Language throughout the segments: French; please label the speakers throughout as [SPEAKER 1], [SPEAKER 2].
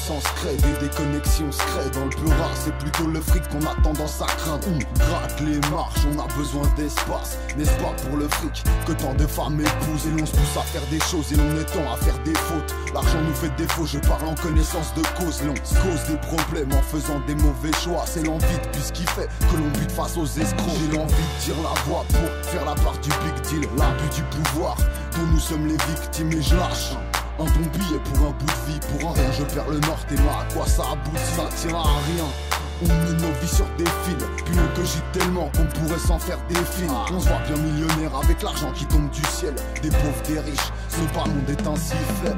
[SPEAKER 1] sens crée, des déconnexions se créent. Dans le peurat, c'est plutôt le fric qu'on a tendance à craindre. On gratte les marches, on a besoin d'espace. N'est-ce pas pour le fric que tant de femmes épousent? Et l'on se pousse à faire des choses et l'on étend à faire des fautes. L'argent nous fait défaut, je parle en connaissance de cause. L'on cause des problèmes en faisant des mauvais choix. C'est l'envie de plus qui fait que l'on bute face aux escrocs. J'ai l'envie de dire la voix pour faire la part du big deal. L'abus du pouvoir dont nous sommes les victimes. Et je lâche un bon billet pour un bout de vie. Pour un rien je perds le nord, et moi à quoi ça aboutit? Ça tient à rien. On met nos vies sur des fils, puis on cogite tellement qu'on pourrait s'en faire des films. On se voit bien millionnaire avec l'argent qui tombe du ciel. Des pauvres, des riches, ce bas monde est ainsi fait.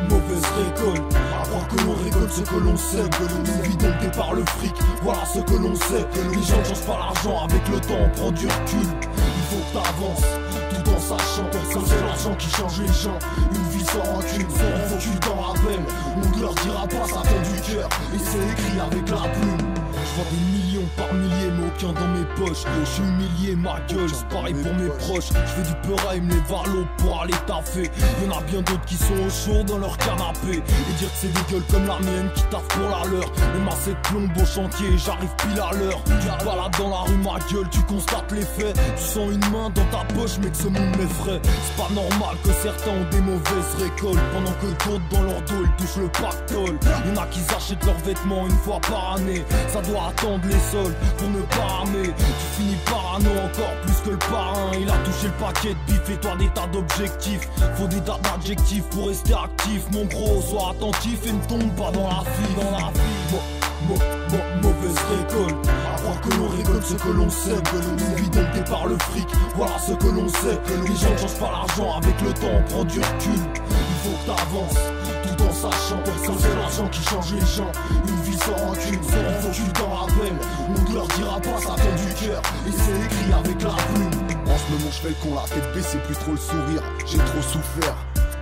[SPEAKER 2] Mauvaise récolte, à croire que l'on récolte ce que l'on sait, que l'on vit dompté par le fric, voilà ce que l'on sait. Les gens ne changent pas l'argent, avec le temps on prend du recul. Il faut que t'avances, tout en sachant que c'est l'argent qui change les gens. Une vie sans rancune, il faut que tu t'en rappelles. On ne leur dira pas, ça vient du cœur, et c'est écrit avec la plume. Je vois des millions par milliers, mais aucun dans mes poches. Je suis humilié, ma gueule, c'est pareil pour mes proches. Je fais du peur et me les varlots pour aller taffer. Y'en a bien d'autres qui sont au chaud dans leur canapé. Et dire que c'est des gueules comme la mienne qui taffent pour la leur. Même à cette plombe au chantier, j'arrive pile à l'heure. Tu te balades dans la rue, ma gueule, tu constates les faits. Tu sens une main dans ta poche, mais que ce monde m'effraie. C'est pas normal que certains ont des mauvaises récoltes, pendant que d'autres dans leur dos ils touchent le pactole. Y'en a qui s'achètent leurs vêtements une fois par année. Ça doit attendre les soldes pour ne pas ramer. Tu finis parano encore plus que le parrain. Il a touché le paquet de bif et toi des tas d'objectifs. Faut des tas d'adjectifs pour rester actif. Mon gros, sois attentif et ne tombe pas dans la file. Mauvaise récolte, à croire que l'on récolte ce que l'on sait, que l'on vit dompté par le fric, voilà ce que l'on sait. Les gens ne changent pas l'argent, avec le temps on prend du recul. Il faut que t'avances, tout en sachant que c'est l'argent qui change les gens. Une vie sans rancune, il faut que tu t'en rappelles. On ne leur dira pas, ça vient du cœur, et c'est écrit avec la plume.
[SPEAKER 1] En ce moment je fais le con, la tête baissée, plus trop le sourire. J'ai trop souffert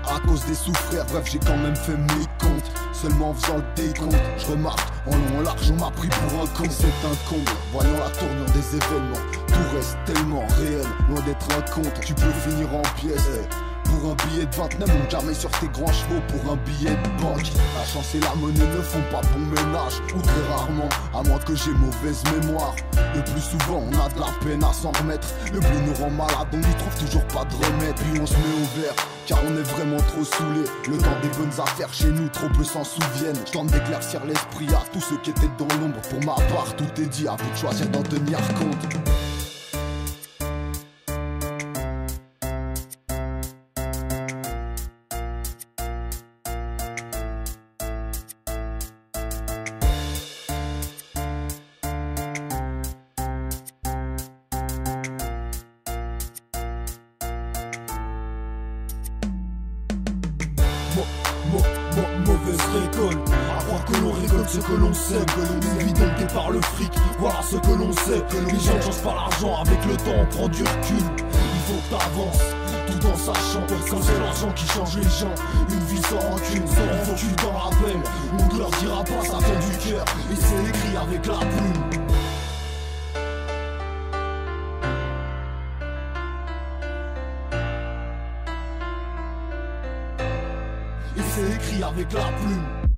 [SPEAKER 1] à cause des sous-frères, bref j'ai quand même fait mes comptes. Seulement en faisant le décompte, je remarque en long en large on m'a pris pour un con. C'est un comble, voyant la tournure des événements. Tout reste tellement réel, loin d'être un conte. Tu peux finir en pièces pour un billet de 29, monte jamais sur tes grands chevaux pour un billet de banque. La chance et la monnaie ne font pas bon ménage, ou très rarement, à moins que j'ai mauvaise mémoire. Le plus souvent on a de la peine à s'en remettre. Le blé nous rend malade, on n'y trouve toujours pas de remède. Puis on se met au vert, car on est vraiment trop saoulé. Le temps des bonnes affaires chez nous, trop peu s'en souviennent. Je tente d'éclaircir l'esprit à tous ceux qui étaient dans l'ombre. Pour ma part, tout est dit, à vous de choisir d'en tenir compte.
[SPEAKER 2] Mauvaise récolte, à croire que l'on récolte ce que l'on sait, que l'on vit dompté par le fric, voilà ce que l'on sait. Les gens ne changent pas l'argent, avec le temps on prend du recul. Il faut que t'avances, tout en sachant que c'est l'argent qui change les gens. Une vie sans rancune, il faut que tu t'en rappelles. On ne leur dira pas, ça vient du cœur, et c'est écrit avec la plume. Et c'est écrit avec la plume.